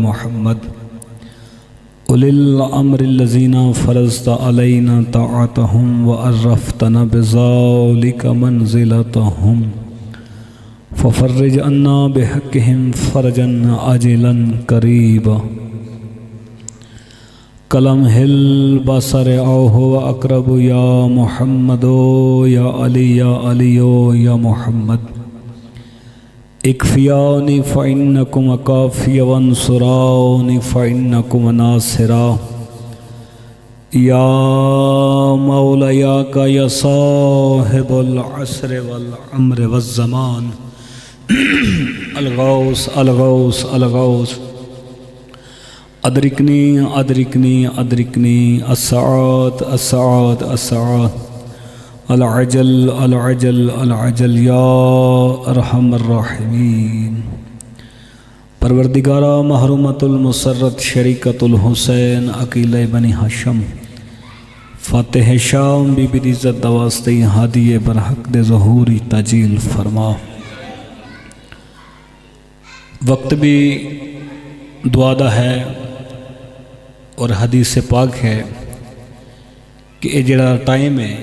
محمد أولي الأمر الذين فرضت علينا طاعتهم وعرفتنا بذلك منزلتهم ففرج عنا بحقهم فرجا عاجلا قريبا کلمہ البصر او هو اقرب یا محمد یا علی یا علی یا محمد اکفیانی فإنکم کافی وانصرانی فإنکم ناصرا یا مولیاک یا صاحب العصر والعمر والزمان الغوث الغوث الغوث ادرکنی ادرکنی ادرکنی الساعات الساعات الساعات العجل العجل العجل یا ارحم الراحمین پروردگارہ محرومۃ المسرت شریکۃ الحسین عقیلہ بنی ہاشم فاتح شام بی بی عزت دواستی ہادی برحق دے ظہوری تجیل فرما۔ وقت بھی دعا دا ہے اور حدیث پاک ہے کہ یہ جڑا ٹائم ہے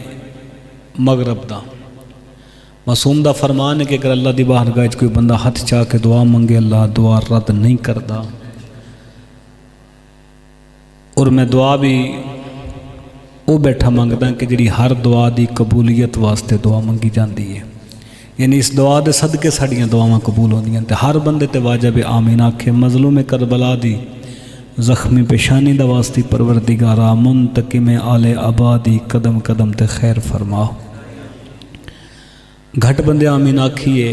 مغرب دا معصوم دا فرمان ہے کہ اگر اللہ دی بارگاہ کوئی بندہ ہاتھ چاہ کے دعا منگے اللہ دعا رد نہیں کردا، اور میں دعا بھی وہ بیٹھا منگدا کہ جڑی ہر دعا دی قبولیت واسطے دعا منگی جاندی ہے، یعنی اس دعا دے صدقے ساڈیاں دعاواں قبول ہوندیاں تے ہر بندے تے واجب آمین آکھے۔ مظلوم کربلا دی زخمی پیشانی دا واسطی پروردگارہ منتقم آل آبادی قدم قدم تے خیر فرما۔ گھٹ بندے آمین آکھیے۔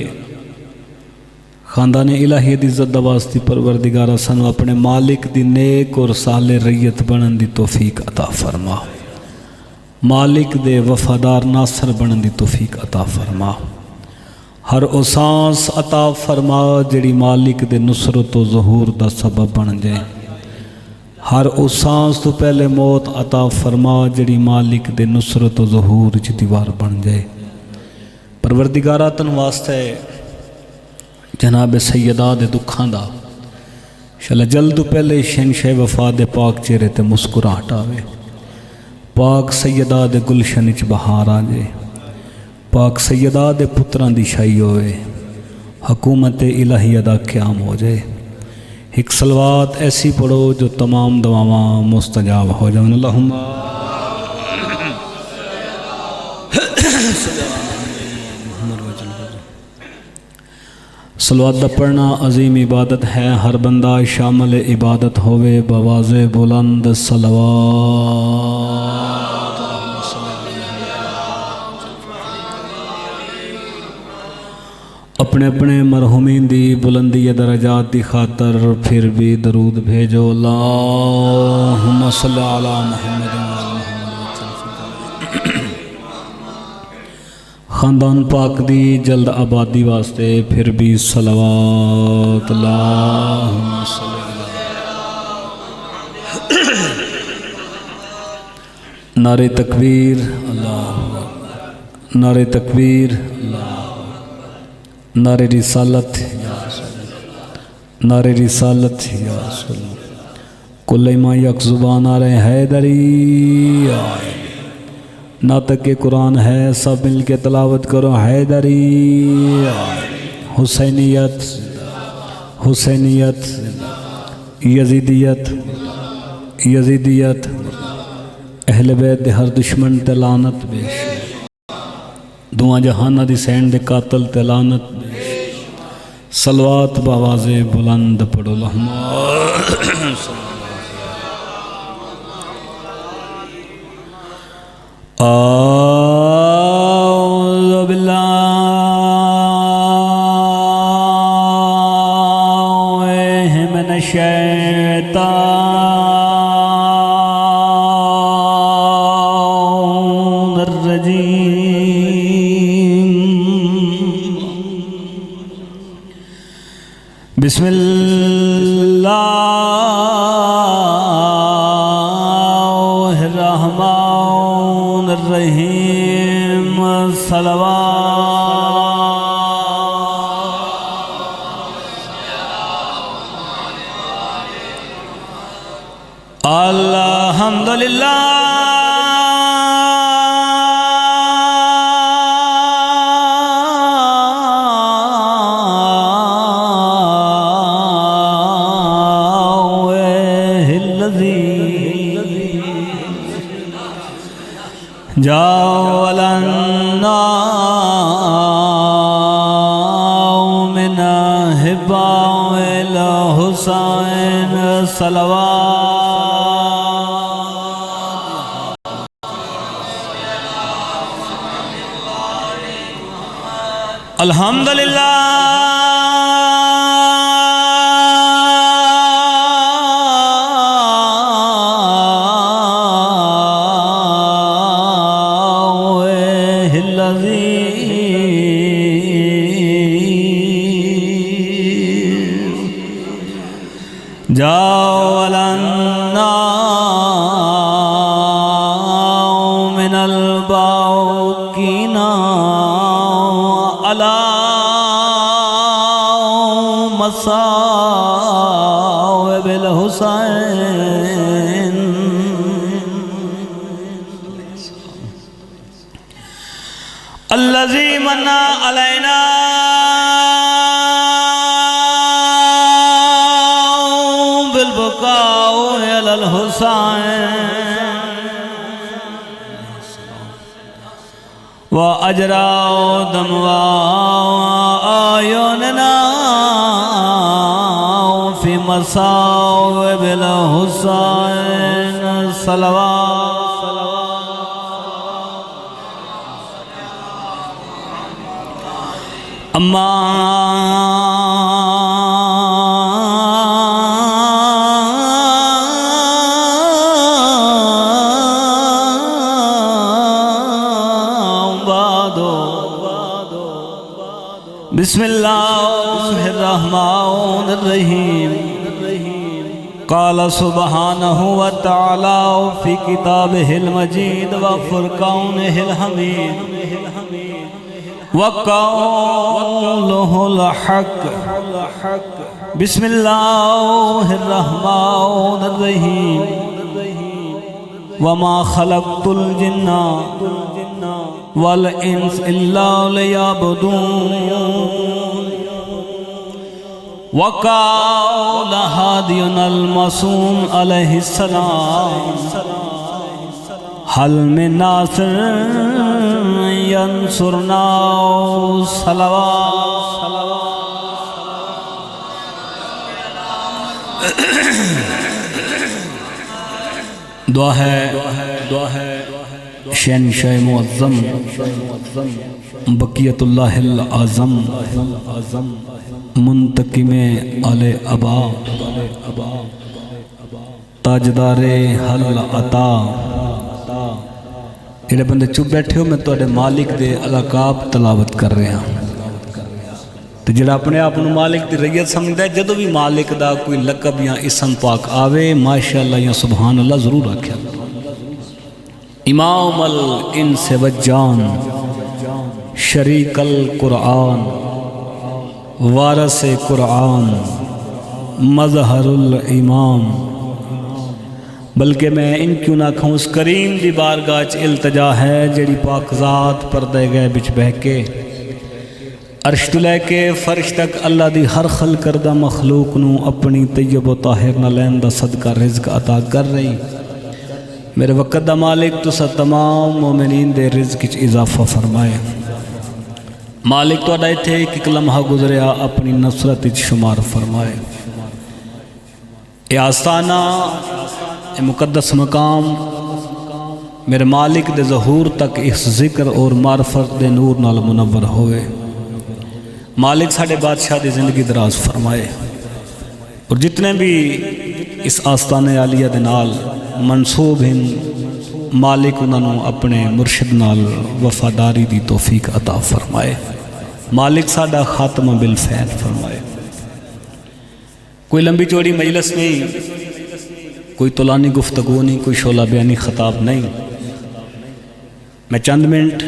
خاندان الہی دی عزت دا واسطی پروردگارہ سنو اپنے مالک دی نیک اور صالح ریت بنن دی توفیق عطا فرما، مالک دے وفادار ناصر بنن دی توفیق عطا فرما، ہر او سانس عطا فرما جڑی مالک دے نصرت و ظہور دا سبب بن جائے، ہر او سانس تو پہلے موت عطا فرما جڑی مالک دے نصرت و ظہور چ دیوار بن جائے۔ پروردگارہ تن واسطے جناب سیدہ دے دکھاں دا انشاءاللہ جلد پہلے شہنشاہ وفا دے پاک چہرے تے مسکراہٹ آوے، پاک سیدہ دے گلشن چ بہار آ جائے، پاک سیدہ دے پتران دی شائی ہوئے، حکومت الہیہ دا قیام ہو جائے۔ ایک صلوات ایسی پڑھو جو تمام دعاواں مستجاب ہو جائیں۔ اللہم صلوات دا پڑھنا عظیم عبادت ہے، ہر بندہ شامل عبادت ہوئے بواز بلند صلوات۔ اپنے اپنے مرحومین دی بلندی درجات دی خاطر پھر بھی درود بھیجو۔ اللہم صلی علی محمد خاندان پاک دی جلد آبادی واسطے پھر بھی صلوات۔ اللہم صلی نعرہ تکبیر اللہ، نعرہ تکبیر اللہ، نعرہ رسالت یا رسول، نعرہ رسالت یا رسول، کل ما یک زبان آ رہے حیدری آئے، ناطق قرآن ہے سب مل کے تلاوت کرو حیدری آئے، حسینیت حسینیت، یزیدیت یزیدیت، اہل بیت دے ہر دشمن تے لعنت بیش، دعا جہانہ دی سین دے قاتل تے لعنت بیش، صلوات باواز بلند پڑھو۔ اللہم اعوذ باللہ من الشیطان الرجیم، بسم اللہ الرحمن الرحیم، صلوات الحمدللہ جعلنا من حباء الحسین صلوات الحمدللہ جعلنا من الباقين على مصائب الحسين الذي من علينا بالبكاء على الحسين وأجرى دموع أعيننا في مصائب الحسين صلوات أما بسم اللہ الرحمن الرحیم قال سبحانہ وتعالی فی کتابہ المجید وفرقانہ الحمید وقولہ الحق بسم اللہ الرحمن الرحیم وما خلقت الجن والانس الا ليعبدون وقال هادينا المعصوم عليه السلام هل من ناصر ينصرنا صلوات دعا ہے شہنشاہ معظم بقیت اللہ العظم منتقم آل ابا تاجدار حل عطا جڑے بندے چپ بیٹھے ہو میں تواڈے مالک دے القاب تلاوت کر رہا ہوں تو جڑا اپنے آپ کو مالک دی رعیت سمجھدا ہے جدوں بھی مالک دا کوئی لقب یا اسم پاک آوے ماشاءاللہ یا سبحان اللہ ضرور آکھیا امام الانس والجان شریک القرآن وارث قرآن مظہر الامام بلکہ میں ان کیوں نہ کہوں اس کریم دی بارگاہ چ التجا ہے جڑی پاک ذات پردے گئے بچ بہ کے عرش تو لے کے فرش تک اللہ دی ہر خلق کردہ مخلوق نو اپنی طیب و طاہر نہ لین دا صدقہ رزق عطا کر رہی میرے وقت دا مالک تو سا تمام مومنین دے رزق چ اضافہ فرمائے مالک تو اڈائی تھے ایک لمحہ گزریا اپنی نصرت چ شمار فرمائے اے آستانہ اے مقدس مقام میرے مالک دے ظہور تک اس ذکر اور معرفت دے نور نال منور ہوئے مالک ساڑھے بادشاہ دی زندگی دراز فرمائے اور جتنے بھی اس آستانے عالیہ دے نال منصوب ہیں مالک انہوں اپنے مرشد نال وفاداری دی توفیق عطا فرمائے مالک ساڑھا خاتمہ بالفعل فرمائے کوئی لمبی چوڑی مجلس نہیں کوئی طولانی گفتگو نہیں کوئی شعلہ بیانی خطاب نہیں میں چند منٹ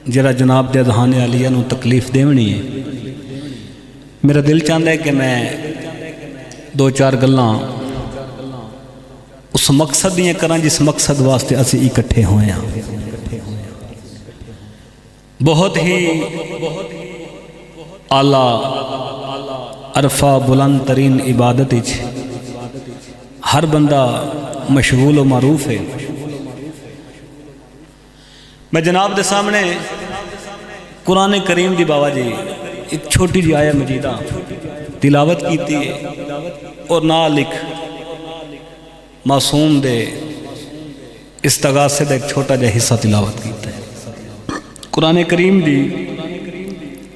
جرا جناب دے اذہان عالیہ نو تکلیف دیونی ہے میرا دل چاہتا ہے کہ میں دو چار گلاں اس مقصد دیاں کراں جس مقصد واسطے اسی اکٹھے ہوئے ہیں. بہت ہی اعلیٰ عرفہ بلند ترین عبادت ہر بندہ مشغول و معروف ہے. میں جناب دے سامنے قرآن کریم دی بابا جی ایک چھوٹی جی آیہ مجیدہ تلاوت کیتی ہے اور نال ایک معصوم دے استغاثے دا ایک چھوٹا جا حصہ تلاوت کیتا ہے. قرآن کریم دی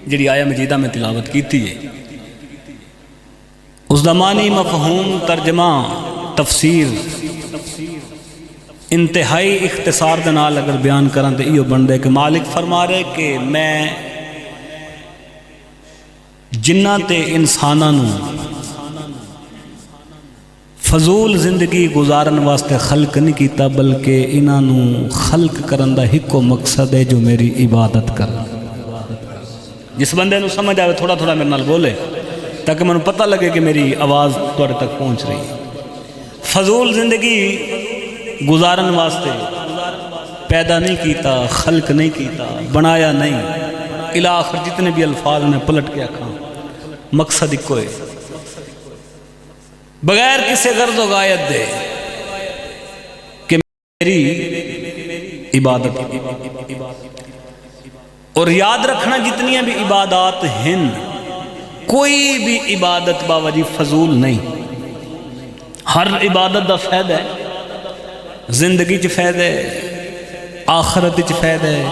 جڑی آیہ مجیدہ میں تلاوت کیتی ہے اس دا معنی مفہوم ترجمہ تفسیر انتہائی اختصار دے نال اگر بیان کرن تے ایو بن دے کہ مالک فرما رہے کہ میں جنہ تے انساناں نو فضول زندگی گزارن واسطے خلق نہیں کیتا بلکہ انہاں نو خلق کرن دا ہکو مقصد ہے جو میری عبادت کرن. جس بندے نو سمجھ آوے تھوڑا تھوڑا میرے نال بولے تاکہ میں پتہ لگے کہ میری آواز توڑے تک پہنچ رہی ہے. فضول زندگی گزارن واسطے پیدا نہیں کیتا، خلق نہیں کیتا، بنایا نہیں، الاخر جتنے بھی الفاظ میں پلٹ کے آکھاں مقصد ایک کوئی بغیر کسی غرض و غایت دے کہ میری عبادت. اور یاد رکھنا جتنی بھی عبادات ہیں کوئی بھی عبادت باوجی فضول نہیں. ہر عبادت دا فائدہ ہے، زندگی چ فائدہ ہے، آخرت چ فائدہ ہے،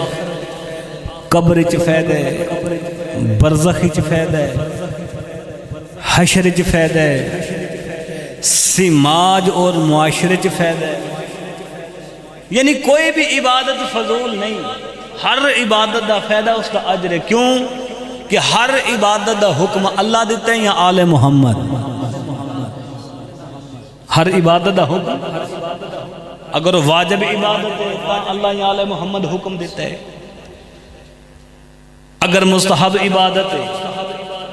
قبر چ فائدہ ہے، برزخ چ فائدہ ہے، حشر چ فائدہ ہے، سماج اور معاشرے چ فائدہ ہے. یعنی کوئی بھی عبادت فضول نہیں، ہر عبادت دا فائدہ اس کا اجر ہے. کیوں کہ ہر عبادت دا حکم اللہ دیتے ہیں یا آل محمد. ہر عبادت دا حکم اگر واجب عبادت ہے تو اللہ یا آل محمد حکم دیتا ہے، اگر مستحب عبادت ہے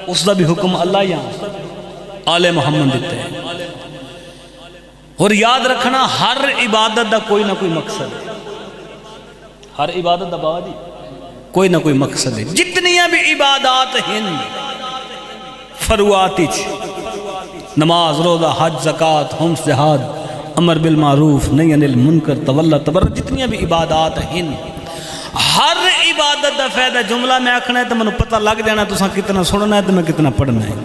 اس دا بھی حکم اللہ یا آل محمد دیتا ہے. اور یاد رکھنا ہر عبادت دا کوئی نہ کوئی مقصد ہے. ہر عبادت دا بابا جی کوئی نہ کوئی مقصد ہے. جتنیاں بھی عبادات ہیں فروعات نماز، روزہ، حج، زکوٰۃ، خمس، جہاد، امر بالمعروف نہی عن المنکر، تولی تبرج، جتنی بھی عبادات ہیں ہر عبادت دا فائدہ جملہ میں آکھنا ہے تو میں پتہ لگ جانا تساں کتنا سننا ہے تو میں کتنا پڑھنا ہے.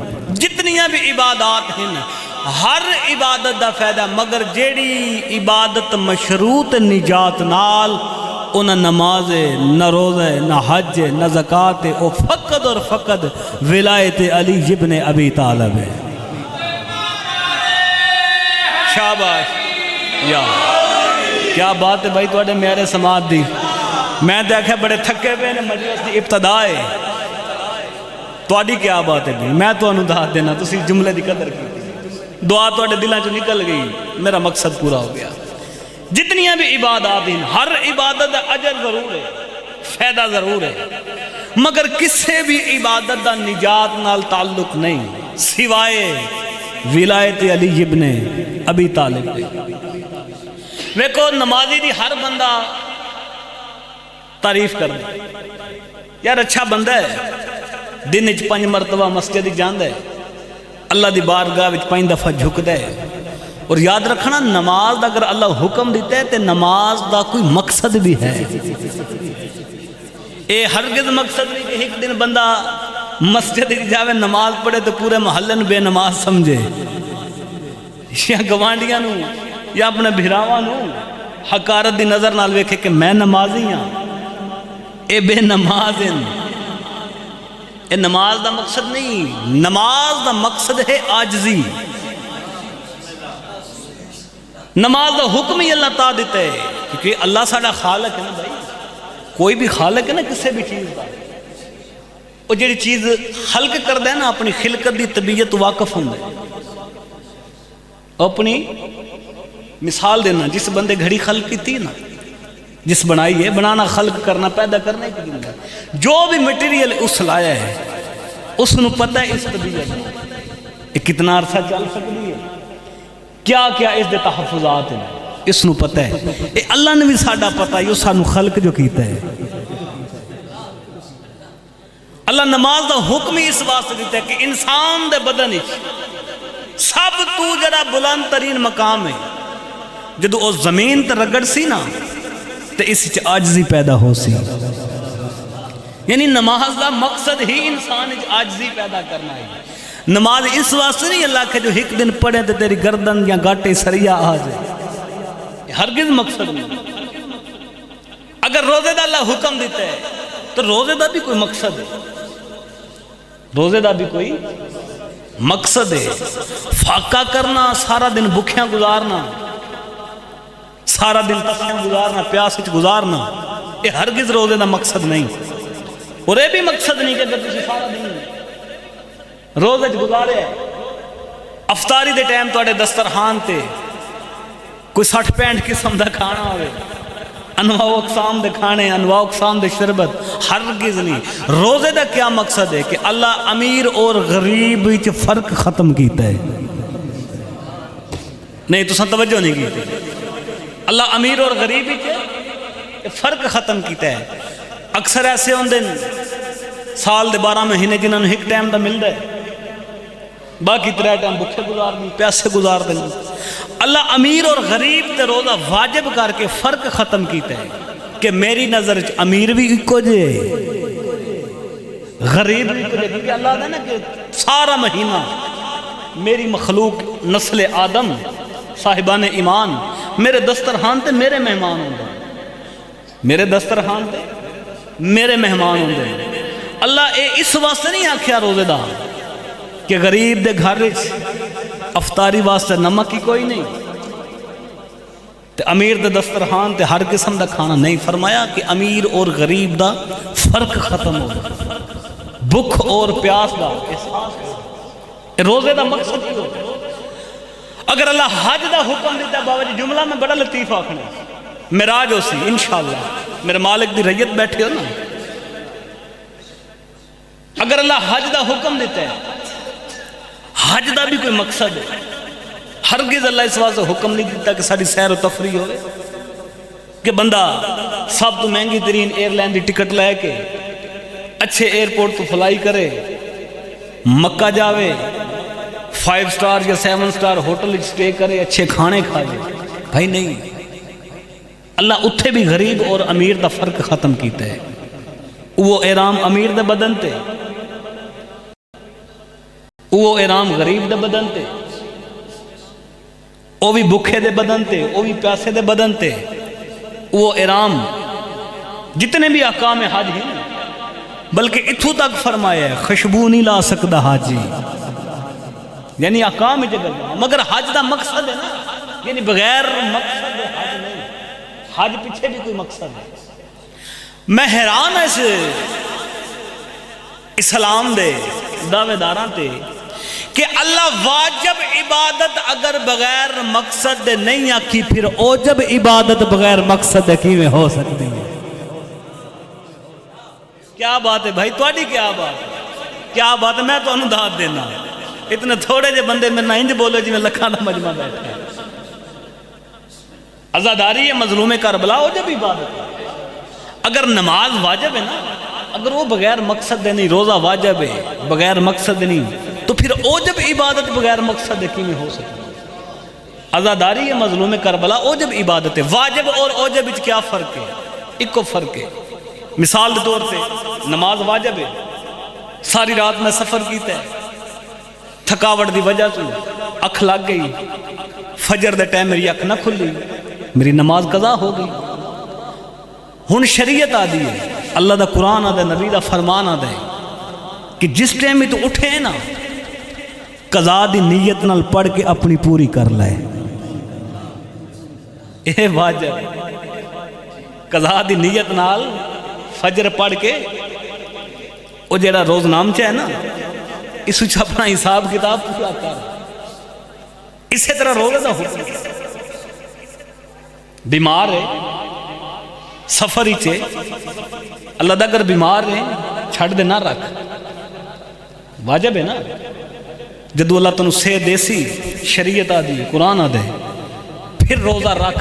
جتنی بھی عبادات ہیں ہر عبادت دا فائدہ، مگر جیڑی عبادت مشروط نجات نال نہ نماز ہے، نہ روزہ ہے، نہ حج ہے، نہ زکوٰۃ ہے، او فقط اور فقط ولایت علی ابن ابی طالب ہے. شاباش یا کیا بات ہے بھائی تواڈے میرے سماعت دی. میں دیکھا بڑے تھکے پے نے، مجلس دی ابتدا ہے، تواڈی کیا بات ہے بھائی. میں تانوں دس دینا تسی جملے دی قدر کی، دعا تواڈے دلاں چوں نکل گئی، میرا مقصد پورا ہو گیا. جتنیاں بھی عبادات ہیں ہر عبادت دا اجر ضرور ہے، فائدہ ضرور ہے، مگر کسے بھی عبادت دا نجات نال تعلق نہیں سوائے ولایت علی ابن ابی طالب. ویکو نمازی دی ہر بندہ تعریف کر دے یار اچھا بندہ ہے، دن وچ 5 مرتبہ مسجد جاندا ہے، اللہ دی بارگاہ وچ 5 دفعہ جھکدا ہے. اور یاد رکھنا نماز دا اگر اللہ حکم دیتا ہے تو نماز دا کوئی مقصد بھی ہے. اے ہرگز مقصد نہیں کہ ایک دن بندہ مسجد جاوے نماز پڑھے تو پورے محلے بے نماز سمجھے، یا گوانڈیاں نو یا اپنے بھراواں نو حقارت دی نظر نال ویکھے کہ میں نمازی ہاں، اے بے نماز ہیں. اے نماز دا مقصد نہیں، نماز دا مقصد ہے عاجزی. نماز دا حکم ہی اللہ تعالیٰ دیتا ہے کیونکہ اللہ ساڑا خالق ہے نا بھائی. کوئی بھی خالق ہے نا کسی بھی چیز دا، وہ جڑی چیز خلق کر دے نا اپنی خلقت دی طبیعت واقف ہوں دے. اپنی مثال دینا، جس بندے گھڑی خلق کی تھی نا، جس بنائی ہے، بنانا خلق کرنا پیدا کرنے کی دن ہے، جو بھی مٹیریل اس لایا ہے اس نے پتہ ہے اس طبیعت یہ کتنا عرصہ چل سکتی ہے، کیا کیا اس دے تحفظات ہیں، اس نو پتہ ہے، اے اللہ نے بھی ساڈا پتہ ہے، یہ سانو خلق جو کیتا ہے۔ اللہ نماز دا حکم ہی اس واسطے دیتا ہے کہ انسان دے بدن سب تو جڑا بلند ترین مقام ہے، جدو او زمین تے رگڑ سی نا تے اس وچ عاجزی پیدا ہو سی، یعنی نماز دا مقصد ہی انسان وچ عاجزی پیدا کرنا ہے۔ نماز اس واسطے نہیں اللہ کہ جو ایک دن پڑھے تے تیری گردن یا گاٹے سریا آ جائے، ہرگز مقصد نہیں۔ اگر روزے دا اللہ حکم دیتا ہے تو روزے دا بھی کوئی مقصد ہے، روزے دا بھی کوئی مقصد ہے۔ فاقہ کرنا، سارا دن بھوکیاں گزارنا، سارا دن تسیاں گزارنا، پیاس وچ گزارنا، یہ ہرگز روزے دا مقصد نہیں۔ اور یہ بھی مقصد نہیں کہ اگر تسی سارا دن روزے وچ گزارے، افطاری دے ٹائم تواڈے دسترخوان تے کوئی 60-65 قسم دا کھانا ہوئے، انواع و اقسام دے کھانے، انواع و اقسام دے شربت، ہرگز نہیں۔ روزے دا کیا مقصد ہے کہ اللہ امیر اور غریب وچ فرق ختم کیتا ہے۔ نہیں تو توجہ نہیں کی، اللہ امیر اور غریب وچ فرق ختم کیتا ہے۔ اکثر ایسے ہوندے سال دے 12 مہینے جنہاں نوں ایک ٹائم دا ملدا ہے، باقی 3 ٹائم بھوکے گزار دیں، پیاسے گزار دیں۔ اللہ امیر اور غریب تے روزہ واجب کر کے فرق ختم کیتا ہے کہ میری نظر امیر بھی اکو جے غریب بھی اکو جے، کیونکہ اللہ نے نا کہ سارا مہینہ میری مخلوق نسل آدم صاحبان ایمان میرے دسترخوان تے میرے مہمان ہوں گے، میرے دسترخوان تے میرے مہمان ہوں گے۔ اللہ اے اس واسطے نہیں آکھیا روزے دا کہ غریب دے گھر افطاری واسطے نمک ہی کوئی نہیں تے امیر دے دسترخوان تے ہر قسم دا کھانا نہیں، فرمایا کہ امیر اور غریب دا فرق ختم ہو گیا، بھوک اور پیاس دا احساس۔ روزے دا مقصد ہی ہو، اگر اللہ حج دا حکم دیتا ہے، بابا جی جملہ میں بڑا لطیف آکھنا، معراج ہو سی انشاءاللہ، میرے مالک دی رعیت بیٹھے ہو نا، اگر اللہ حج دا حکم دیتا ہے، حج دا بھی کوئی مقصد ہے، ہرگز اللہ اس واسطے حکم نہیں دیتا کہ ساری سیر و تفریح ہوئے کہ بندہ سب تو مہنگی ترین ایئر لائن دی ٹکٹ لے کے اچھے ایئرپورٹ تو فلائی کرے، مکہ جاوے، 5 سٹار یا 7 سٹار ہوٹل سٹے کرے، اچھے کھانے کھائے، بھائی نہیں۔ اللہ اتھے بھی غریب اور امیر دا فرق ختم کیتا ہے۔ وہ احرام امیر دے بدن تے، وہ احرام غریب دے بدن تے، وہ بھی بھوکے دے بدن تے، وہ بھی پیاسے دے بدن تے۔ وہ احرام جتنے بھی احکام حج ہیں، بلکہ اتھو تک فرمایا ہے خوشبو نہیں لا سکتا حاجی، یعنی احکام جگہ، مگر حج دا مقصد ہے نا، یعنی بغیر مقصد حج نہیں، حج پیچھے بھی کوئی مقصد ہے۔ میں حیران ہے اس اسلام دے دعوے داراں تے کہ اللہ واجب عبادت اگر بغیر مقصد دے نہیں آکھی، پھر اوجب عبادت بغیر مقصد دے کی میں ہو سکتی ہے؟ کیا بات ہے بھائی، تواڈی کیا بات ہے، کیا بات ہے، میں تو انہوں داد دینا، اتنے تھوڑے جے بندے میں نہ انج بولے جی میں لکھاں دا مجمع بیٹھا ہے۔ عزاداری ہے مظلوم کربلا اوجب عبادت ہے۔ اگر نماز واجب ہے نا، اگر وہ بغیر مقصد دے نہیں، روزہ واجب ہے بغیر مقصد نہیں، تو پھر اوجب عبادت بغیر مقصد کی میں ہو سکتی؟ عزاداری ہے مظلوم کربلا اوجب عبادت ہے۔ واجب اور اوجب وچ کیا فرق ہے؟ ایک کو فرق ہے۔ مثال دے طور پہ نماز واجب ہے، ساری رات میں سفر کیتا ہے، تھکاوٹ دی وجہ سے اکھ لگ گئی، فجر دے ٹائم میری اکھ نہ کھلی، میری نماز قضا ہو گئی۔ ہن شریعت آ دی ہے، اللہ دا قرآن آ دے، نبی دا فرمان آ دے کہ جس ٹائم میں تو اٹھے نا، قضا دی نیت نال پڑھ کے اپنی پوری کر لائے، اے واجب۔ قضا دی نیت نال فجر پڑھ کے وہ جیڑا روز نام چاہے نا، اس وچ اپنا حساب کتاب پورا کر۔ اسی طرح روزے دا حکم، بیمار ہے سفر ہی چے، اللہ دا اگر بیمار ہے چھڑ دے نہ رکھ، واجب ہے نا، جدو اللہ تنو سے دیسی شریعت آ دی قرآن آ دے پھر روزہ رکھ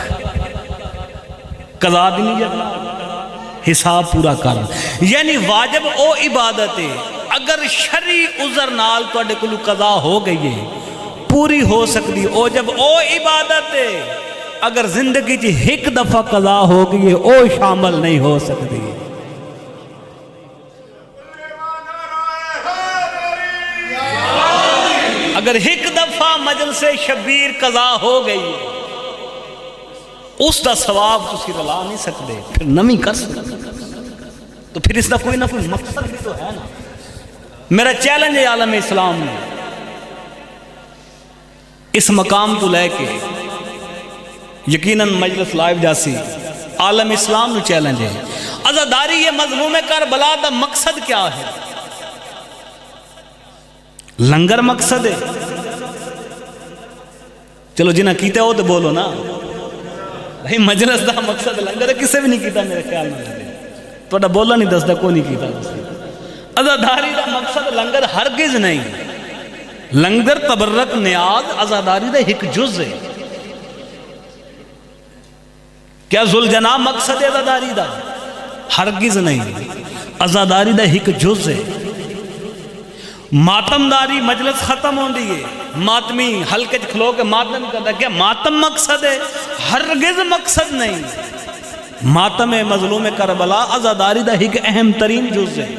قضا دی نہیں جاتا حساب پورا کر یعنی واجب او عبادت ہے اگر شرعی عذر نال تواڈے کولوں قضا ہو گئی ہے پوری ہو سکتی او جب او عبادت ہے اگر زندگی جی ایک دفعہ قضا ہو گئی ہے او شامل نہیں ہو سکتی اگر ایک دفعہ مجلس شبیر قضا ہو گئی اس دا ثواب تسی رلا نہیں سکتے پھر نمی کر سکتے تو پھر اس دا کوئی نہ کوئی مقصد بھی تو ہے نا میرا چیلنج ہے عالم اسلام میں اس مقام تو لے کے یقیناً مجلس لائیو جاسی عالم اسلام نو چیلنج ہے عزاداری یہ مظلوم کربلا دا مقصد کیا ہے لنگر مقصد ہے چلو جنہ کیتے ہو تو بولو نا بھائی مجلس دا مقصد لنگر ہے کسے بھی نہیں کیتا میرے خیال میں لگے تو اڈا بولا نہیں دس دا کو نہیں کیتا عزاداری دا مقصد لنگر ہرگز نہیں لنگر تبرک نیاز عزاداری دا ایک جز ہے کیا ذوالجناح مقصد ہے عزاداری دا ہرگز نہیں عزاداری دا ایک جز ہے ماتمداری مجلس ختم ہون دیئے ماتمی حلقے کھلو کے ماتم کرتا کیا ماتم مقصد ہے ہرگز مقصد نہیں ماتم مظلوم کربلا عزاداری دا ایک اہم ترین جز ہے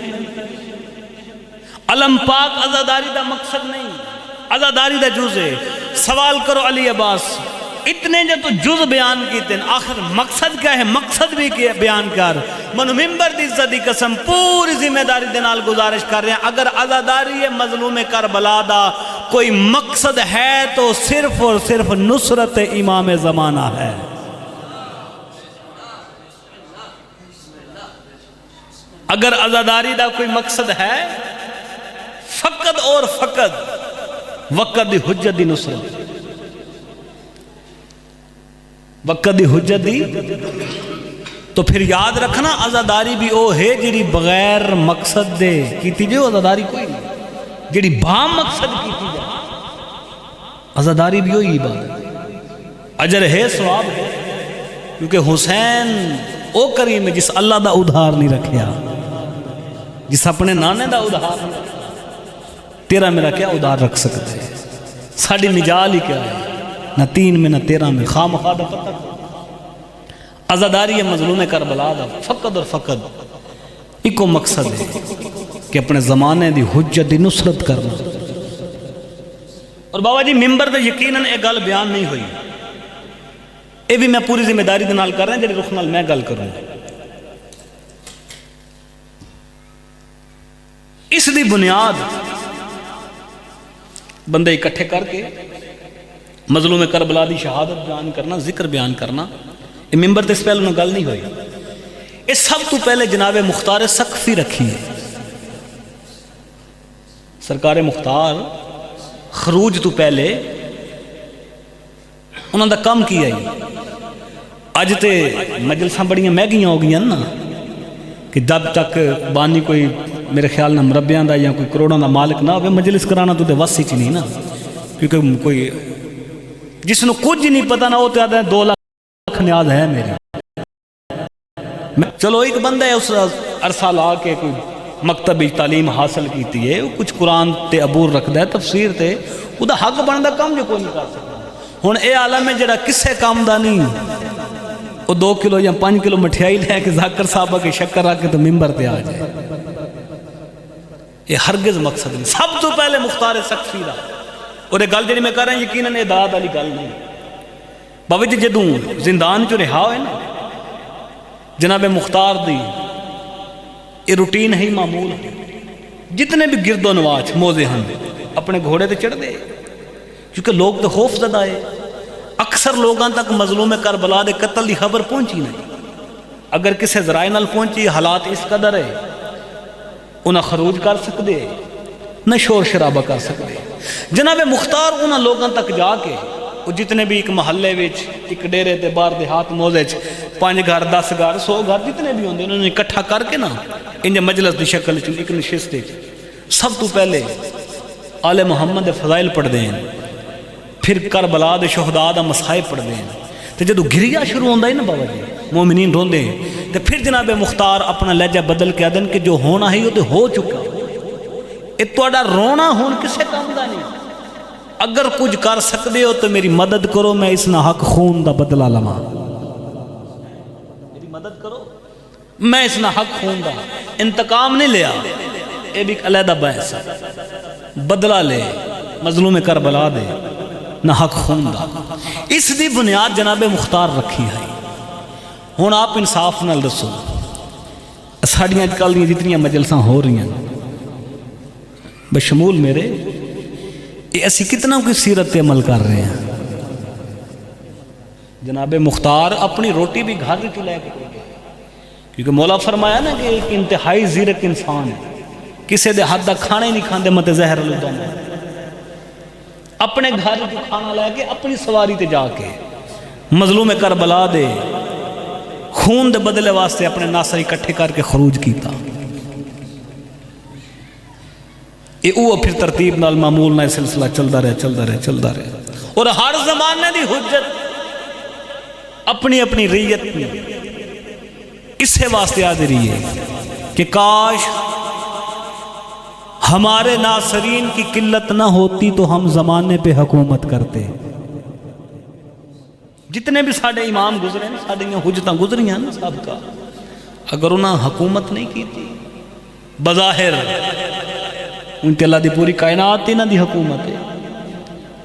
علم پاک عزاداری دا مقصد نہیں عزاداری دا جز ہے سوال کرو علی عباس اتنے جو تو جز بیان کیتے ہیں آخر مقصد کیا ہے مقصد بھی بیان کر منو ممبر دی عزت دی قسم پوری ذمہ داری دنال گزارش کر رہے ہیں اگر عزاداری مظلوم کربلا دا کوئی مقصد ہے تو صرف اور صرف نصرت امام زمانہ ہے اگر عزاداری دا کوئی مقصد ہے فقط اور فقط وقت دی حجت دی نصرت وقت دی حجت دی تو پھر یاد رکھنا عزاداری بھی او ہے جیڑی بغیر مقصد دے کیتی جو عزاداری کوئی نہیں جیڑی بام مقصد کیتی جائے عزاداری بھی ہوئی بات اجر ہے ثواب ہے کیونکہ حسین او کریم ہے جس اللہ دا ادھار نہیں رکھیا جس اپنے نانے دا ادھار نہیں رکھیا تیرا میرا کیا ادھار رکھ سکتے ہیں ساڑی مجال ہی کیا ہے نہ 3 میں نہ 13 میں خام خادہ پتہ عزاداری مظلوم کربلا دا فقط اور فقط ایک مقصد ہے کہ اپنے زمانے دی حجت دی نصرت کرنا اور بابا جی ممبر دے یقیناً ایک گل بیان نہیں ہوئی اے بھی میں پوری ذمہ داری دے نال کر رہا ہوں جڑی رخ نال میں گل کروں اس دی بنیاد بندے اکٹھے کر کے مظلوم کربلا دی شہادت بیان کرنا ذکر بیان کرنا یہ ممبر تے اس پہلے انہوں گل نہیں ہوئی یہ سب تو پہلے جناب مختار سقفی رکھی ہے سرکار مختار خروج تو پہلے انہوں دا کام کیا ہے آج تے مجلساں بڑیاں مہنگیاں ہو گئی ہیں نا کہ جب تک بانی کوئی میرے خیال نہ مربیاں دا یا کوئی کروڑوں دا مالک نہ ہوئے مجلس کرانا تو دے وسی چی نہیں نا کیونکہ کوئی جس نے کچھ نہیں پتا نہ ہوتے آدھے 2 لاکھ نیاز ہے میری چلو ایک بندہ ہے اس عرصہ لا کے کوئی مکتبی تعلیم حاصل کیتی ہے کچھ قرآن تے عبور رکھ ہے تفسیر تے وہ دا حق بندہ کام جو کوئی نہیں کر سکتا ہون اے عالم ہے جڑا کسے کام دا نہیں وہ 2 کلو یا 5 کلو مٹھیائی لے کے ذاکر صاحبہ کے شکر آ کے تو ممبر تے آ جائے یہ ہرگز مقصد نہیں سب تو پہلے مختار سقفی دا اور ایک گل جی میں کر رہا ہوں یقیناً یہ داد والی گل نہیں بابا جی جدوں زندان چ رہا ہوئے نا جناب مختار دی یہ روٹین ہے معمول جتنے بھی گرد و نواز موزے ہن اپنے گھوڑے تے چڑھ دے کیونکہ لوگ تو خوف زدہ ہے اکثر لوگاں تک مظلوم کربلا دے قتل دی خبر پہنچی نہیں اگر کسے ذرائع نال پہنچی حالات اس قدر ہے انہاں خروج کر سکتے نہ شور شرابہ کر سکتے جناب مختار انہاں لوگاں تک جا کے وہ جتنے بھی ایک محلے وچ ایک ڈیرے تے بار دیہات موزے 5 گھر 10 گھر 100 گھر جتنے بھی ہوندے انہوں نے اکٹھا کر کے نا انجا مجلس دی شکل ایک نشست سب تو پہلے آل محمد دے فضائل پڑھ دیں، پھر کربلا دے شہداء دا مصائب پڑھ دیں، تو جدو گریا شروع ہوندہ ہے نا بابا جی مومنین روندے ہیں، تو پھر جناب مختار اپنا لہجہ بدل کے آدن کہ جو ہونا ہے وہ تو ہو چکا، یہ توڑا رونا ہون کسے کام دا نہیں، اگر کچھ کر سکتے ہو تو میری مدد کرو، میں اس ناحق خون دا بدلہ لما، میری مدد کرو، میں اس ناحق خون دا انتقام نہیں لیا، یہ بھی علیحدہ بحث بدلہ لے، مظلوم کربلا دے، ناحق خون دا، اس دی بنیاد جناب مختار رکھی ہے۔ ہون آپ انصاف نال دسو، ساڑیاں اجکال دی جتنی مجلساں ہو رہی ہیں بشمول میرے، یہ ایسی کتنا کوئی سیرت پہ عمل کر رہے ہیں؟ جناب مختار اپنی روٹی بھی گھر کی لے کے، کیونکہ مولا فرمایا نا کہ ایک انتہائی زیرک انسان ہے، کسے دے ہاتھ دا کھانا ہی نہیں کھاندے مت زہر لدہ میں، اپنے گھر کی کھانا لے کے اپنی سواری تے جا کے مظلوم کربلا دے خون دے بدلے واسطے اپنے ناصر اکٹھے کر کے خروج کیتا۔ او پھر ترتیب نال معمول نہ سلسلہ چلدا رہے اور ہر زمانے دی حجت اپنی اپنی ریت میں اسے واسطے آ رہی ہے کہ کاش ہمارے ناصرین کی قلت نہ ہوتی تو ہم زمانے پہ حکومت کرتے۔ جتنے بھی ساڑھے امام گزرے ہیں، ساڑھے حجتاں گزری ہیں نا سب کا، اگر انہاں حکومت نہیں کی تھی بظاہر ان کے اللہ دی پوری کائنات ہی نہ دی حکومت ہے،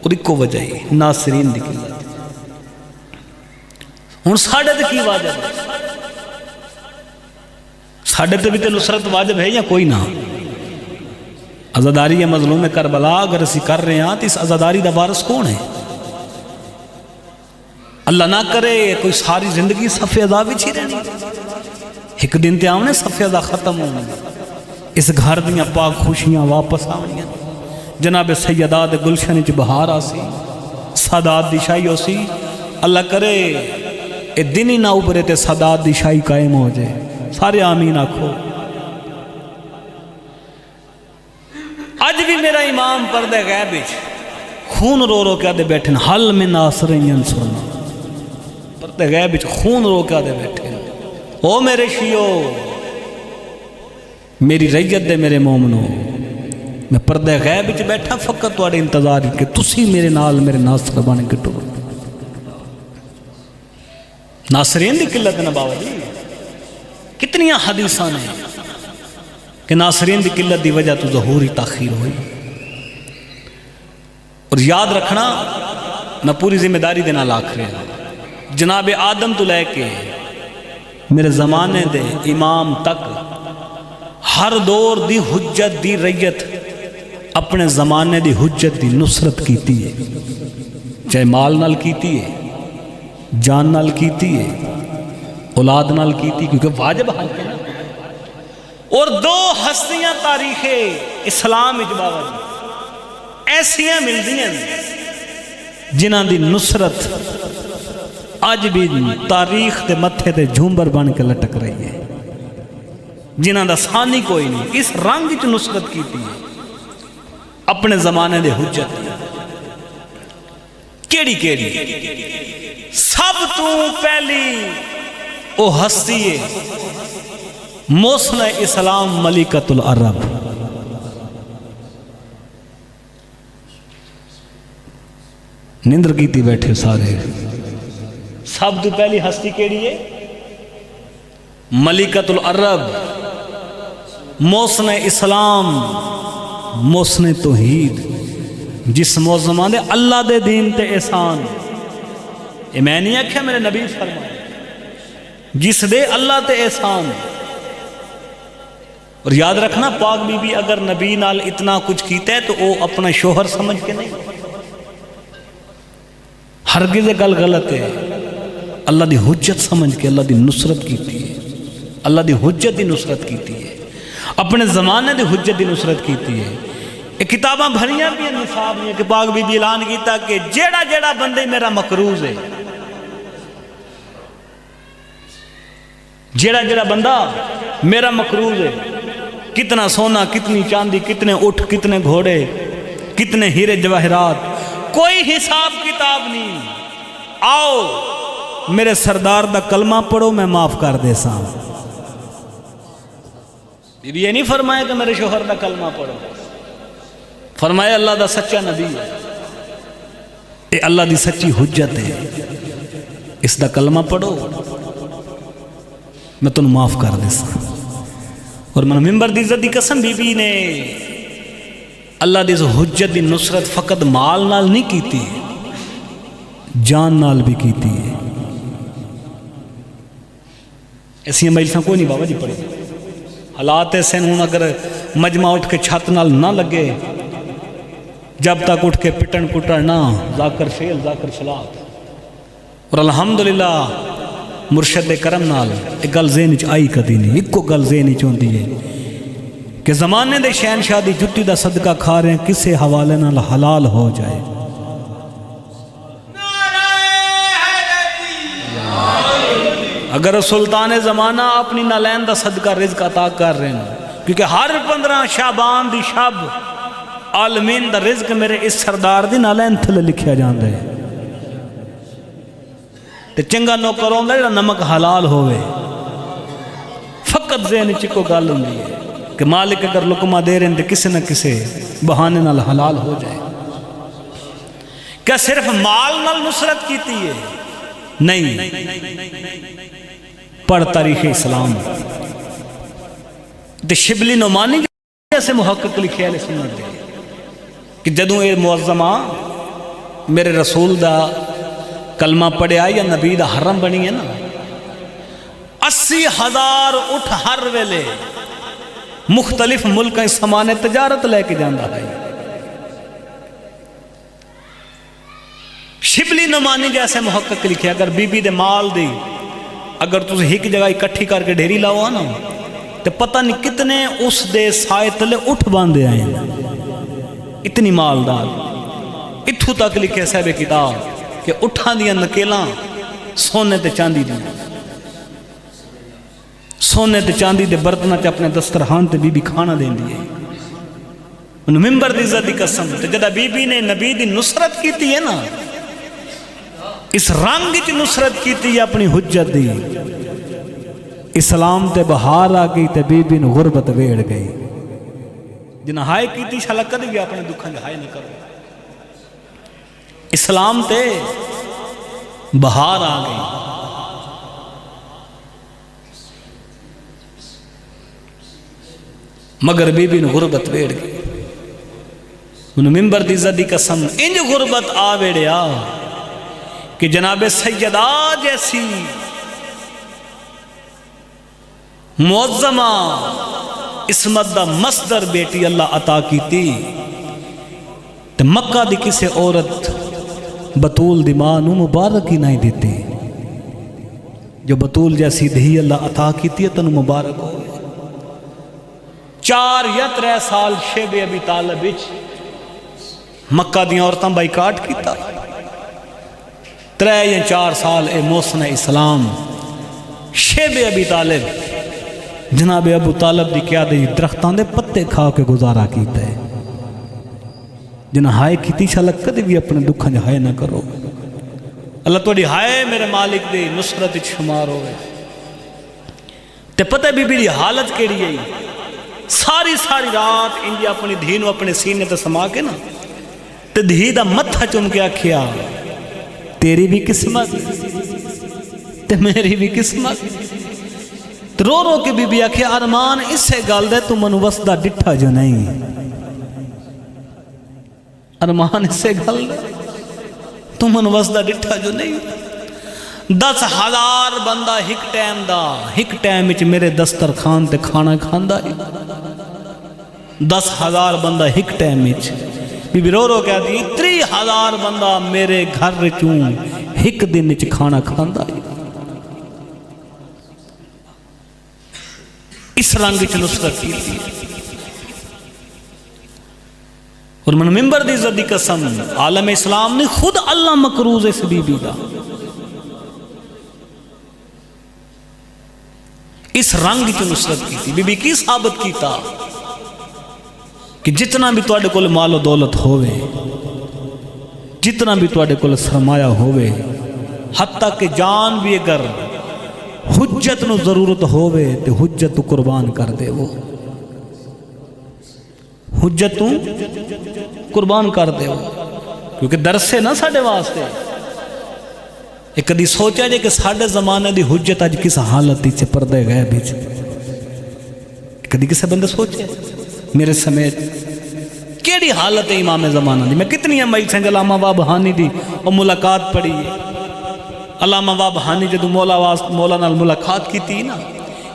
اور ایک کو وجہ ہی ناصرین دی قلت۔ ہن ساڑھے تے کی واجب ہے؟ ساڑھے تے بھی تے نصرت واجب ہے یا کوئی نہ؟ عزاداری مظلوم کربلا اگر اسی کر رہے ہیں تو اس عزاداری دا وارث کون ہے؟ اللہ نہ کرے کوئی ساری زندگی صف عذاب ہی رہنی، ایک دن تے آمنے صف عذاب ختم ہونے، اس گھر دیاں پاک خوشیاں واپس آنیاں، جناب سیدات گلشن چ بہار آسی، سادات دی شاہی ہو سی، اللہ کرے اے دن ہی نہ ابھرے تے سادات دی شاہی قائم ہو جائے، سارے آمین آکھو۔ آج بھی میرا امام پردے غیب وچ خون رو رو کے آدھے بیٹھے حل میں ناصرین ینصرنا، پردے غیب وچ خون رو کے آدھے بیٹھے، او میرے شیعو میری ریت دے میرے مومنو، میں پردے غیب وچ بیٹھا فقط تواڈے انتظار کہ تسی میرے نال میرے ناصر بن کے ٹرو۔ ناصرین دی قلت نہ بابا جی، کتنیاں حدیثاں نے کہ ناصرین دی قلت دی وجہ تو ظہوری تاخیر ہوئی۔ اور یاد رکھنا میں پوری ذمہ داری دینا لاکھ رہے ہیں، جناب آدم تو لے کے میرے زمانے دے امام تک ہر دور دی حجت دی ریت اپنے زمانے دی حجت دی نصرت کیتی ہے، چاہے مال نال کیتی ہے، جان نال کیتی ہے، اولاد نال کیتی، کیونکہ واجب حق ہے نا۔ اور دو ہستیاں تاریخ اسلام اجبابا جی ایسیاں ملدی ہیں جنہاں دی نصرت آج بھی تاریخ دے متھے دے جھومبر بن کے لٹک رہی ہے، جنہاں دا ثانی کوئی نہیں، اس رنگ وچ نصرت کیتی ہے اپنے زمانے دے حجت۔ کیڑی سب تو پہلی او ہستی ہے محسن اسلام ملکۃ العرب، نیندر کیتی بیٹھے سارے، سب تو پہلی ہستی کیڑی ہے؟ ملکۃ العرب، محسن اسلام، محسن توحید، جس موزمان دے اللہ دے دین تے احسان، یہ میں نہیں آکھیا میرے نبی فرمائے، جس دے اللہ تے احسان۔ اور یاد رکھنا پاک بی بی اگر نبی نال اتنا کچھ کیتا ہے تو وہ اپنا شوہر سمجھ کے نہیں، ہرگز گل غلط ہے، اللہ دی حجت سمجھ کے اللہ دی نصرت کیتی ہے، اللہ دی حجت دی نصرت کیتی ہے، اپنے زمانے دی حجت دی نصرت کیتی ہے۔ ایک کتاباں بھریاں بھی ہیں نصاب میں کہ پاک بی بی اعلان کیتا کہ جیڑا جیڑا بندے میرا مقروض ہے، جیڑا جیڑا بندہ میرا مقروض ہے، کتنا سونا، کتنی چاندی، کتنے اٹھ، کتنے گھوڑے، کتنے ہیرے جواہرات، کوئی حساب کتاب نہیں، آؤ میرے سردار دا کلمہ پڑھو میں معاف کر دے ساں۔ یہ نہیں فرمایا کہ میرے شوہر دا کلمہ پڑھو، فرمایا اللہ دا سچا نبی ہے، اے اللہ دی سچی حجت ہے، اس دا کلمہ پڑھو میں تنہوں معاف کر دے ساں۔ اور من ممبر دی عزت دی قسم بی بی نے اللہ دی حجت دی نصرت فقط مال نال نہیں کیتی، جان نال بھی کیتی ہے۔ ایسی مجلساں کوئی نہیں بابا جی پڑھے، حالات ایسے ہوں اگر مجمع اٹھ کے چھت نال نہ لگے، جب تک اٹھ کے پٹن پٹن نہ، ذاکر فیل ذاکر فلات۔ اور الحمدللہ مرشد کرم نال ایک گل ذہن وچ آئی کدی نہیں، ایک کو گل ذہن وچ ہوندی ہے کہ زمانے دے شہنشاہ دی جُتی دا صدقہ کھا رہے ہیں، کسے حوالے نال حلال ہو جائے۔ اگر سلطان زمانہ اپنی نالین دا صدقہ رزق عطا کر رہے ہیں، کیونکہ ہر 15 شعبان دی شب عالمین دا رزق میرے اس سردار دی نالین تھلے لکھیا جاندے ہے، تے چنگا نوکر ہوندا جڑا نمک حلال ہوئے۔ فقط ذہن چکو گل ہوندی ہے کہ مالک اگر لقمہ دے رہے ہیں تے کسے نہ کسے بہانے نال حلال ہو جائے۔ کیا صرف مال نال نصرت کیتی ہے؟ نہیں، پڑھ تاریخ اسلام تے شبلی نعمانی جیسے محقق لکھے علیہ سنت دے کہ جدوں اے معظمہ میرے رسول دا کلمہ پڑھیا یا نبی دا حرم بنی ہے نا، 80,000 اٹھ ہر ویلے مختلف ملک سامان تجارت لے کے جاندہ ہے۔ شبلی نعمانی جیسے محقق لکھے اگر بی بی دے مال دی اگر تُس ہک جگہ اکٹھی کر کے ڈھیری لاؤ نا تو پتہ نہیں کتنے اس دے سائے تلے اٹھ باندھے آئے ہیں، اتنی مالدار۔ اتھو تک لکھے صاحب کتاب کہ اٹھاں دیا نکیلاں سونے تے چاندی دی، سونے تے چاندی دے برتنہ تے اپنے دسترخوان تے بی بی کھانا دین دیئے۔ انہوں ممبر دی عزت دی قسم تے جدہ بی بی نے نبی دی نصرت کیتی ہے نا، اس رنگ چ نصرت کیتی ہے اپنی حجت دی، اسلام تے بہار آ گئی تے بی بی نے غربت ویڑ گئی۔ جنہ ہائے کیتی شالا کدی بھی اپنے دکھاں جو ہائے نہ کرو، اسلام تے بہار آ گئی۔ مگر بی بی نے غربت ویڑ گئی۔ انہوں ممبر دی عزت دی قسم انج غربت آ ویڑیا کہ جناب سیدہ جیسی معظمہ عصمت دا مصدر بیٹی اللہ عطا کی تھی تو مکہ دی کسے عورت بطول دی ماں نو مبارک ہی نہیں دیتی، جو بطول جیسی دہی اللہ عطا کی تھی تنو مبارک ہو۔ 4 یا 3 سال شیب ابی طالب وچ مکہ دی عورتاں بائیکاٹ کیتا، 3 یا 4 سال اے محسن اسلام شیب ابی طالب جناب ابو طالب دی کیا دے درختان دے پتے کھا کے گزارا کیتا ہے۔ جنہ ہائے کیتی شالک کدی بھی اپنے دکھاں جو ہائے نہ کرو، اللہ توڑی ہائے میرے مالک دے نصرت شمار ہوئے۔ تے پتہ بی بی دی حالت کیڑی ہے، ساری رات انجی اپنی دھینو اپنے سینے تے سما کے نا تے دھی دا متھا چم کے آکھیا تیری بھی قسمت تے میری بھی قسمت۔ رو رو کے بی بی آکھیا ارمان اس سے گال دے تو منو وسدہ ڈٹھا جو نہیں، ارمان اس سے گال دے تو منو وسدہ ڈٹھا جو نہیں۔ 10,000 بندہ ہک time the, hook time which میرے دسترخوان تے کھانا کھاندا ہے۔ 10,000 بندہ ہک time which be be row رو کہہ دی 3,000 بندہ میرے گھر چوں ہک دن وچ کھانا کھاندا ہے۔ اس رنگ وچ نصرت کی تھی۔ اور من ممبر دی عزت دی قسم عالم اسلام نے خود اللہ مقروض اس بی بی دا، اس رنگ کی نصرت کی تھی۔ بی بی کی ثابت کیتا کہ جتنا بھی تواڈے کول مال و دولت ہوئے، جتنا بھی تواڈے کول سرمایہ ہوئے، حتیٰ کہ جان بھی اگر حجت نو ضرورت ہوئے تو حجت تو قربان کر دے، وہ حجت تو قربان کر دے، وہ کیونکہ درس ہے نا ساڑھے واسطے۔ ایک کدی سوچا جائے کہ ساڑھے زمانے دی حجت آج کس حالت سے پردے گئے بیچ، کدی کسے بندے سوچے میرے سمیت کیڑی حالت ہے امام زمانہ دی؟ میں کتنی امائی سنگ علامہ وابہانی دی اور ملاقات پڑھی ہے۔ علامہ وابہانی جدو مولا نال ملاقات کی تھی نا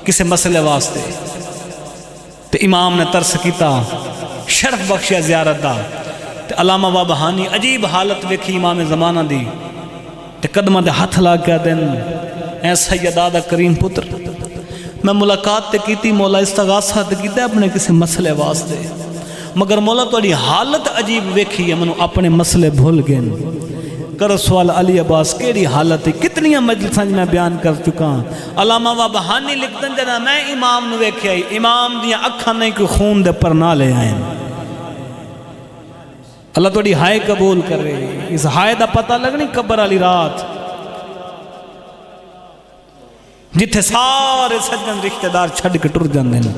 کسے مسئلے واسطے، تو امام نے ترس کیتا، شرف بخشیا زیارت دا، تو علامہ وابہانی عجیب حالت ویکھی امام زمانہ دی، تو قدمہ دے ہاتھ لا کے دن اے سیدہ دا کریم پتر میں ملاقات تے کیتی، مولا استغاثہ تے کیتا اپنے کسی مسئلے واسطے، مگر مولا توڑی حالت عجیب ویکھی ہے، منو اپنے مسئلے بھول گئے۔ کرو سوال علی عباس کیڑی حالت ہے؟ کتنی مجلساں میں بیان کر چکا ہوں۔ علامہ وابہانی لکھدن جنا میں امام نو ویکھیا، امام دیاں اکھاں نہیں کوئی خون دے پر نہ لے آئیں۔ اللہ توڑی ہائے قبول کر رہے، اس ہائے دا پتہ لگنی قبر علی رات جتھے سارے سجن رشتہ دار چھڑ کے ٹر جاندے ہیں،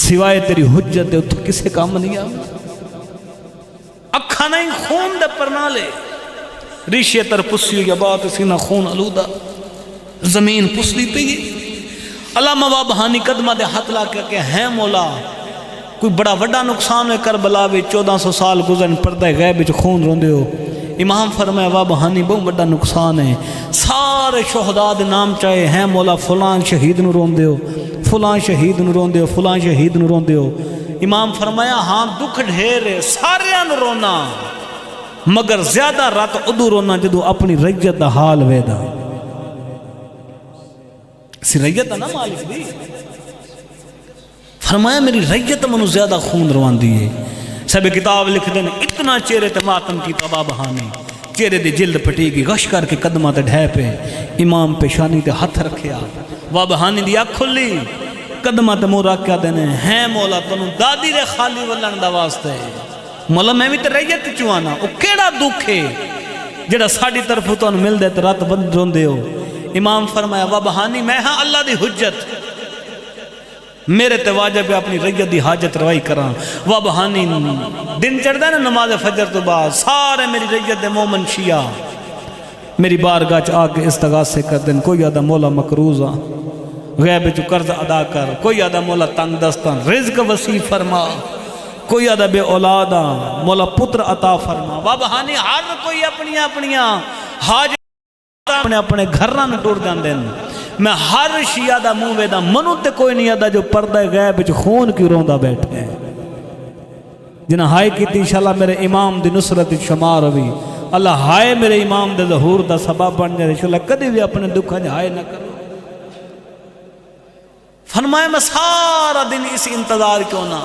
سوائے تیری حجت دے اتھو کسے کام نہیں آؤں۔ اکھا نہیں خون دے پر نہ لے، ریشے تر پسی یا بات سینہ خون علودہ، زمین پسلی پہ یہ۔ علامہ وابہانی قدمہ دے ہاتھ لا کے ہیں مولا کوئی بڑا وڈا نقصان ہے کربلا بھی 1400 سال گزرن پردہ غیب وچ خون روندے ہو۔ امام فرمایا وابہانی بہت بڑا نقصان ہے، سارے شہداء دے نام چاہے ہیں مولا فلان شہید نو روندے ہو، فلان شہید نو روندے ہو، فلان شہید نو روندے ہو۔ امام فرمایا ہاں دکھ ڈھیر ہے سارے نو رونا، مگر زیادہ رات ادو رونا جدو اپنی ریت دا حال ویدا، سی ریت دا نا مالک دی۔ فرمایا میری ریت منو زیادہ خون روان دیئے۔ سب کتاب لکھ دیں اتنا چہرے تے ماتم کی وابہانی، چہرے دی جلد پٹی گی، غش کر کے قدمہ تے ڈھے پہ امام پیشانی تے ہاتھ رکھیا، وابہانی دی آنکھ کھلی، قدمہ تے منہ رکھ کے دینے ہیں مولا تنو دادی دے خالی ولن دا واسطے، مولا میں بھی تے ریت چوانا، او کیڑا دکھ ہے جڑا ساڑی طرف تو مل دے تے رات بند روندے ہو۔ امام فرمایا وابہانی میں ہاں اللہ دی حجت، میرے تے واجب اپنی ریت دی حاجت روائی کراں۔ وابہانی دن چڑھ دا نا نماز فجر تو بعد سارے میری ریت دے مومن شیعہ میری بارگاہ چ آکے استغاثے کر دیں، کوئی آدھا مولا مقروضاں غیب چو قرض ادا کر، کوئی آدھا مولا تنگ دستان رزق وسیع فرما، کوئی آدھا بے اولاداں مولا پتر عطا فرما۔ وابہانی ہر کوئی اپنی حاجت اپنے اپنے گھران ٹور جان دیں۔ میں ہر شیعہ دا منہ ویدہ منو تے کوئی نہیں آدھا جو پردہ غیب وچ خون کی روندہ بیٹھے ہیں، جنہ ہائے کی تھی انشاءاللہ میرے امام دی نصرت شمار ہوئی، اللہ ہائے میرے امام دے ظہور دا سبب بن جائے، انشاءاللہ کدی بھی اپنے دکھا ہائے نہ کرو۔ فرمائے میں سارا دن اس انتظار کیوں نہ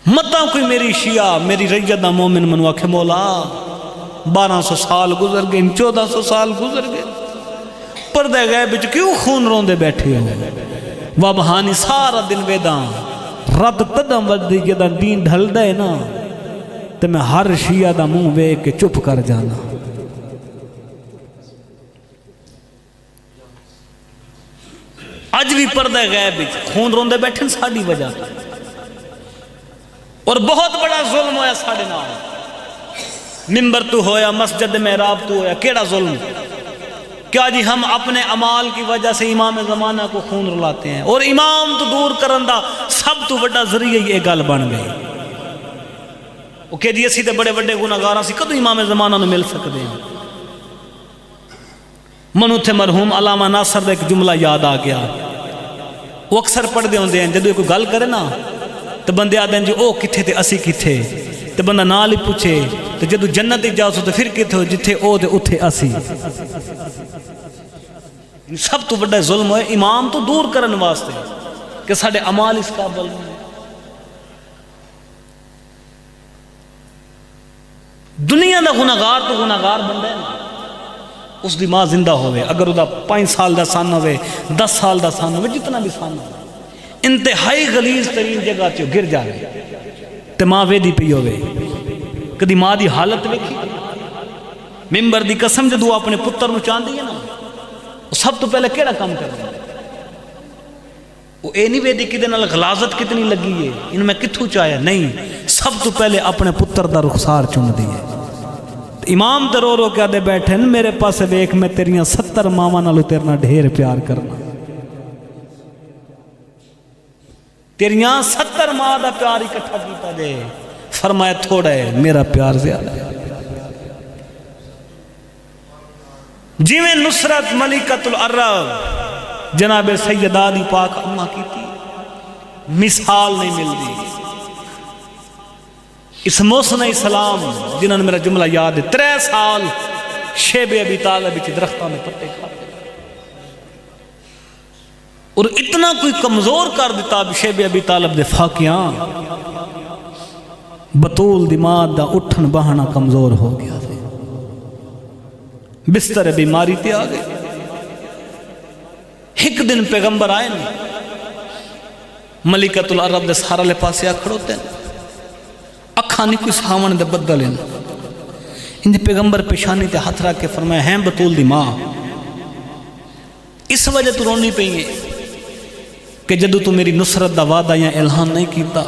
مطلب کوئی میری شیعہ میری ریت دا مومن منو آکھے مولا 1200 سال گزر گئے، 1400 سال گزر گئے، پردہ غیب وچ کیوں خون روندے بیٹھے ہو؟ وابہانی سارا دن ویداں رات تدم ودی جدہ دین ڈھل دے نا تو میں ہر شیعہ دا منہ وے کے چپ کر جانا۔ اج بھی پردہ غیب وچ خون روندے بیٹھے ساڑی وجہ اور بہت بڑا ظلم ہویا ساڑے نال، منبر تو ہویا مسجد محراب تو ہویا، کیڑا ظلم؟ کیا جی ہم اپنے عمال کی وجہ سے امام زمانہ کو خون رلاتے ہیں، اور امام تو دور کرندہ سب تو بڑا ذریعہ یہ گل بن گئی۔ وہ کہ جی اسی تے بڑے بڑے گناہگاراں سی کدو امام زمانہ نو مل سکتے ہیں؟ منو تھے مرحوم علامہ ناصر دا ایک جملہ یاد آ گیا، وہ اکثر پڑھ دے ہوندے ہیں جدو کوئی گل کرے نا تو بندے آدھے ہیں جی او کتھے تے اسی کتھے، تو بندہ نال ہی پوچھے تو جدو جنت ہی جاؤ تو پھر کتھے ہو جتھے او تے اتھے اسی۔ سب تو بڑا ظلم ہے امام تو دور کرن واسطے کہ ساڑھے عمال اس قابل نہیں۔ دنیا دا گناہگار تو گناہگار بندہ ہے نا، اس دی ماں زندہ ہوئے، اگر وہ 5 سال دا سان ہوئے 10 سال دا سان ہوئے جتنا بھی سان ہوئے، انتہائی غلیظ ترین جگہ چ گر جائے تے ماں ویدی پئی ہوے کدی ماں دی حالت ویکھی ممبر دی قسم جدو اپنے پتر نو چاندی ہے نا سب تو پہلے کیڑا کام کرنا وہ اے نہیں ویدی کہ نال غلاظت کتنی لگی ہے ان میں کتھوں چاہیا نہیں سب تو پہلے اپنے پتر دا رخسار چن دی ہے امام تے رو رو کے آدھے بیٹھے میرے پاس ویکھ میں تیریاں 70 ماواں نالوں تیرے نال ڈھیر پیار کرنا تیریاں 70 ماں دا پیار اکٹھا کیتا دے فرمایا تھوڑا ہے میرا پیار زیادہ ہے جیویں نصرت ملکۃ العرب جناب سیدہ دی پاک اماں کی تھی مثال نہیں ملتی اس محسن اسلام جنہوں نے میرا جملہ یاد ہے 3 سال شیب ابی طالب وچ درختوں میں پتے کھاتے اور اتنا کوئی کمزور کر دیتا شیب ابی طالب دے فاقیاں بطول دماغ دا اٹھن بہنا کمزور ہو گیا بستر بیماری تے آ گئے ایک دن پیغمبر آئے نا ملکۃ العرب دے سارا لے پاسے کھڑوتے ہیں اکھاں نہیں کوئی سامن دے بدل ہیں ان دے پیغمبر پیشانی تے ہاتھ رکھ کے فرمایا ہیں بطول دی ماں اس وجہ تو رونی پئی ہے کہ جدو تو میری نصرت دا وعدہ یا اعلان نہیں کیتا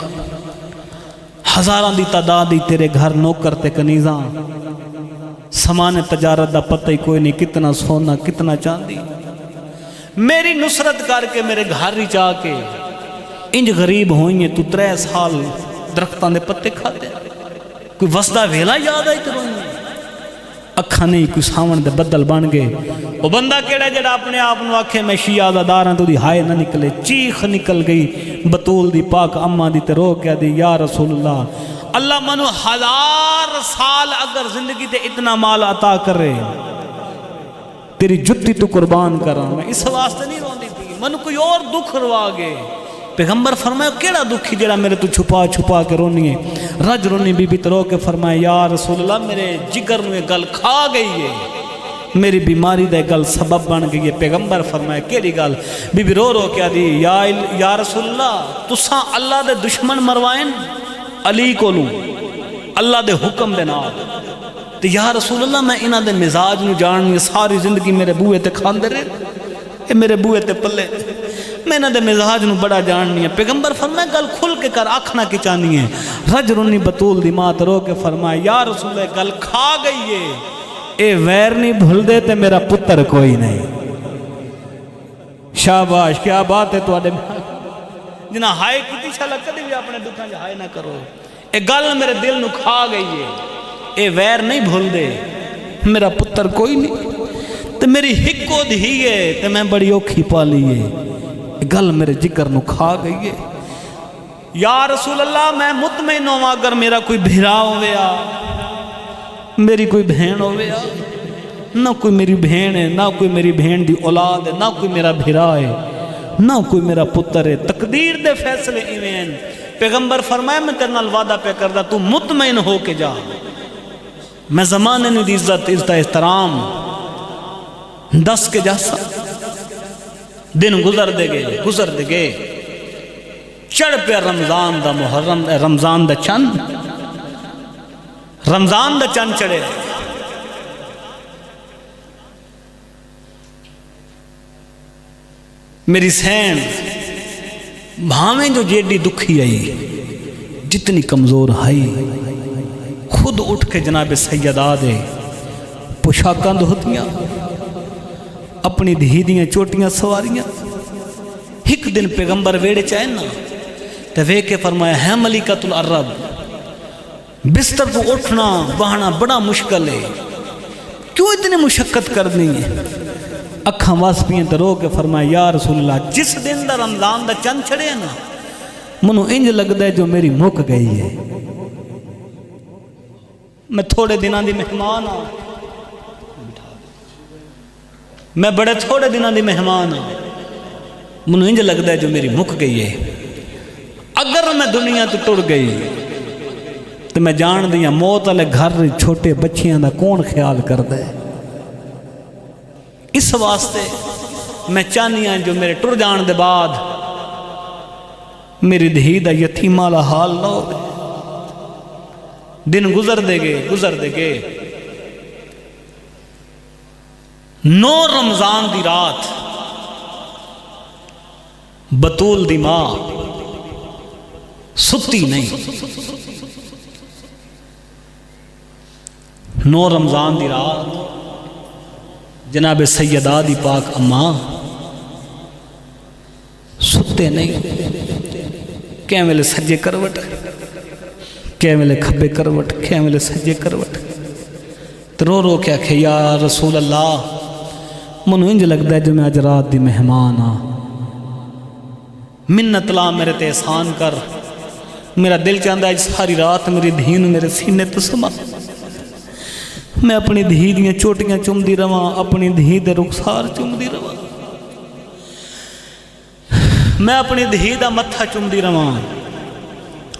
ہزاراں دی تعداد دی تیرے گھر نوکر تے کنیزاں سامان تجارت دا پتہ ہی کوئی نہیں کتنا سونا کتنا چاندی میری نصرت کر کے میرے گھر ہی چاہ کے انج غریب ہوئی ہیں تو 3 سال درختان دے پتے کھاتے کوئی وسدہ ویلا یاد آئی تو روئی اکھا نہیں کوئی ساون دے بدل بن گئے وہ بندہ کیڑا جڑا اپنے آپ نو آکھے میں شیعہ داراں تو دی ہائے نہ نکلے چیخ نکل گئی بطول دی پاک اماں دی تے رو کے دی یا رسول اللہ منو 1000 سال اگر زندگی تے اتنا مال عطا کرے تیری جتی تو قربان کراں میں اس واسطے نہیں روندی تھی منو کوئی اور دکھ روا گے پیغمبر فرمایا کیڑا دکھی جڑا میرے تو چھپا چھپا کے رونی ہے رج رونی بی بی ترو کے فرمایا یا رسول اللہ میرے جگر نوے گل کھا گئی ہے میری بیماری دے گل سبب بن گئی ہے پیغمبر فرمایا کیڑی گل بی بی رو رو کیا دی یا رسول اللہ تساں اللہ دے دشمن مروائیں علی کو لوں اللہ دے حکم دے نال تو یا رسول اللہ میں انہاں دے مزاج نو جاننی ساری زندگی میرے بوئے تے کھاندے رہے اے میرے بوئے تے پلے میں انہاں دے مزاج نو بڑا جاننی ہے پیغمبر فرمایا گل کھل کے کر آکھنا کی چاہنی ہے رج رونی بطول دی ماں رو کے فرمایا یا رسول اللہ گل کھا گئی ہے اے ویر نہیں بھول دے تے میرا پتر کوئی نہیں شاباش کیا بات ہے تو آدھے جنہاں ہائے کیتی شاء اللہ کدی بھی اپنے دکھاں جا ہائے نہ کرو اے گل میرے دل نو کھا گئی ہے اے ویر نہیں بھول دے میرا پتر کوئی نہیں تے میری ہکو دھی ہے تے میں بڑی اوکھی پالی ہے گل میرے جگر نو کھا گئی ہے یا رسول اللہ میں مطمئن ہوں اگر میرا کوئی بھیرا ہویا میری کوئی بہن ہویا نہ کوئی میری بہن ہے نہ کوئی میری بہن دی اولاد ہے نہ کوئی میرا بھیرا ہے نہ کوئی میرا پتر ہے تقدیر دے فیصلے ایویں پیغمبر فرمایا میں تیرے نال وعدہ پہ کردا تو مطمئن ہو کے جا میں زمانے نے دی عزت احترام دس کے جاسا دن گزر دے گئے چڑھ پہ رمضان دا محرم رمضان دا چند چڑھے میری سین بھاویں جو جیڈی دکھی آئی جتنی کمزور آئی خود اٹھ کے جناب سیدہ دے پوشاکاں ہوتیاں اپنی دھی دیاں چوٹیاں سواریاں ایک دن پیغمبر ویڑے چاہے نا تو وے کے فرمایا ہے ملکۃ العرب بستر کو اٹھنا بہنا بڑا مشکل ہے کیوں اتنی مشقت کرنی ہے اکھاں واسپیاں تے رو کے فرمایا یا رسول اللہ جس دن دا رمضان دا چند چڑھے نا منو انج لگدا ہے جو میری مک گئی ہے میں تھوڑے دنوں دی مہمان ہوں میں بڑے تھوڑے دنوں دی مہمان ہوں منو انج لگدا ہے جو میری مک گئی ہے اگر میں دنیا تو ٹر گئی تو میں جان دیا موت والے گھر چھوٹے بچیاں دا کون خیال کردا ہے اس واسطے میں چاہنی ہوں جو میرے ٹر جان دے بعد میری دھی دا یتیمہ والا حال نہ ہو. دن گزر دے گے 9 رمضان دی رات بطول دی ماں ستی نہیں. 9 رمضان دی رات جناب سیدہ دی پاک اماں ستے نہیں. کہیں ویلے سجے کروٹ, کہیں ویلے کھبے کروٹ, کہیں ویلے سجے کروٹ. تو رو رو کے آکھے یا رسول اللہ منو انج لگتا ہے جو میں اج رات دی مہمان ہاں, منت لا میرے تے احسان کر. میرا دل چاہتا ہے ساری رات میری دھی نو میرے سینے تو سما, میں اپنی دھی دیاں چوٹیاں چوم دی رواں, اپنی دھی دے رخسار چوم دی رواں, میں اپنی دھی دا متھا چوم دی رواں.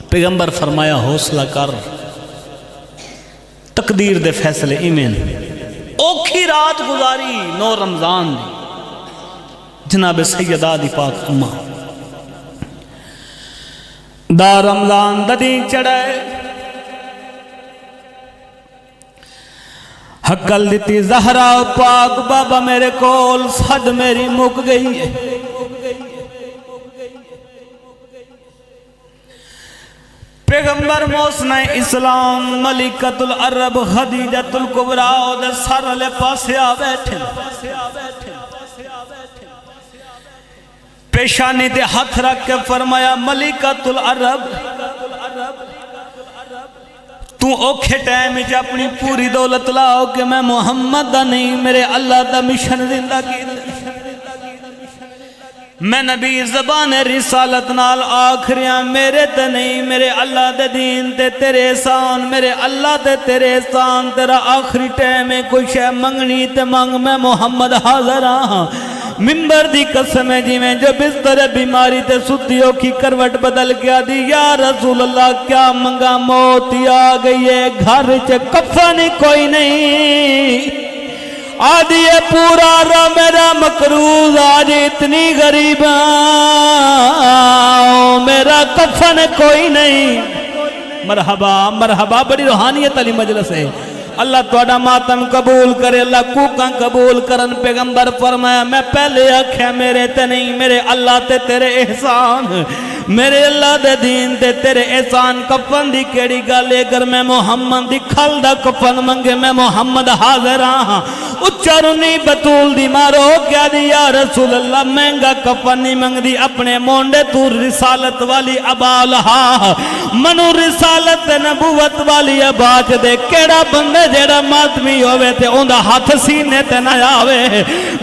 پیغمبر فرمایا حوصلہ کر, تقدیر دے فیصلے ایمین. اوکھی رات گزاری 9 رمضان دی جناب سیدہ دی پاک اماں دا رمضان دا دین چڑھائے. حقل دیتی زہرا پاک بابا میرے کول صد میری مک گئی ہے. پیغمبر موسن اسلام ملکۃ العرب خدیجۃ الکبریٰ دے سر لے پاسے آ بیٹھے, پیشانی تے ہاتھ رکھ کے فرمایا ملکۃ العرب تو اوکھے ٹائم وچ اپنی پوری دولت لاؤ کہ میں محمد دا نہیں میرے اللہ دا مشن زندہ کی. میں نبی زبان رسالت نال آخریاں میرے تے نہیں میرے اللہ دے دین تے تیرے احسان, میرے اللہ تے تیرے احسان. تیرا آخری ٹائم ہے کوئی شے منگنی تے منگ, میں محمد حاضر ہاں. ممبر دی قسم ہے جی میں جو بستر بیماری تے ستیوں کی کروٹ بدل گیا دی یا رسول اللہ کیا منگا موت آ گئی ہے, گھر چ کفن کوئی نہیں. آدھی ہے پورا را میرا مقروض آج اتنی غریب میرا کفن کوئی نہیں. مرحبا مرحبا, بڑی روحانیت علی مجلس ہے. اللہ توڑا ماتم قبول کرے, اللہ کوکاں قبول کرن. پیغمبر فرمایا میں پہلے آکھیا میرے تے نہیں میرے اللہ تے تیرے احسان, میرے اللہ دے دین تے تیرے احسان. کفن دی کیڑی گالے اگر میں محمد دی کھل دا کفن منگے میں محمد حاضر ہاں. اچھرنی بطول دی مارو کیا دی یا رسول اللہ مہنگا کفن نہیں منگ دی, اپنے مونڈے تو رسالت والی عبا لہا, منو رسالت نبوت والی عبا چ دے. کیڑا بندے جیڑا ماتمی ہوئے تے اندہ ہاتھ سینے تے نہ آوے.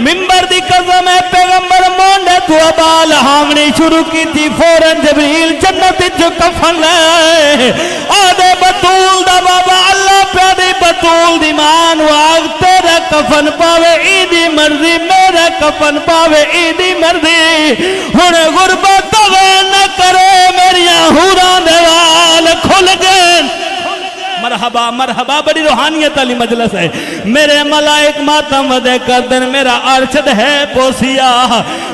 ممبر دی قسم ہے پیغمبر مونڈے تو عبا لہامنی شروع کی تھی, فوراں جبریل جنت جو کفن لے آدھے بطول دا بابا اللہ پیادی بطول دی مان واغ تیرا کفن پاوے ایدی مرضی, میرا کفن پاوے ایدی مرضی. ہن غربت توین نہ کرے میریاں ہوران دیوال کھل گئے. مرحبا مرحبا, بڑی روحانیت علی مجلس ہے. میرے ملائک ماتم ودے کردن میرا عرشد ہے پوسیا.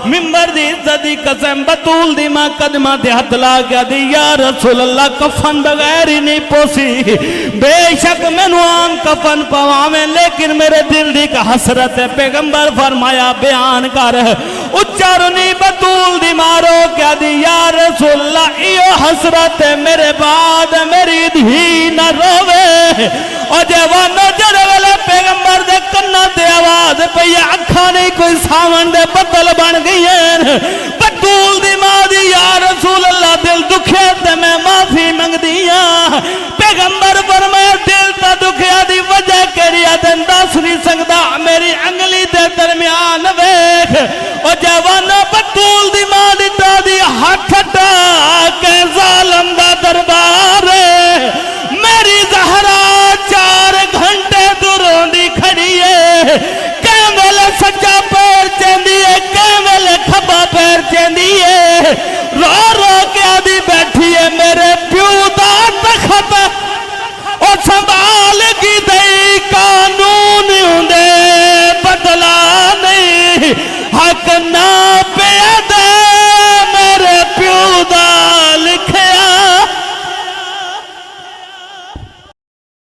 ممبر دی عزت دی قسم بطول دی ماں قدمہ تے ہتھ لا گیا دی یا رسول اللہ کفن بغیر ہی نہیں پوسی. بے شک میں نوان کفن پواویں لیکن میرے دل دی کا حسرت ہے. پیغمبر فرمایا بیان کر. اچھارنی بطول دی مارو کیا دی یا رسول اللہ ایو حسرت ہے میرے بعد میری دھی نہ روے. اور جوانو جرولے پیغمبر دے کنہ دے آواز پہ یہ اکھا نہیں کوئی ساون دے بطل بن گئی ہیں.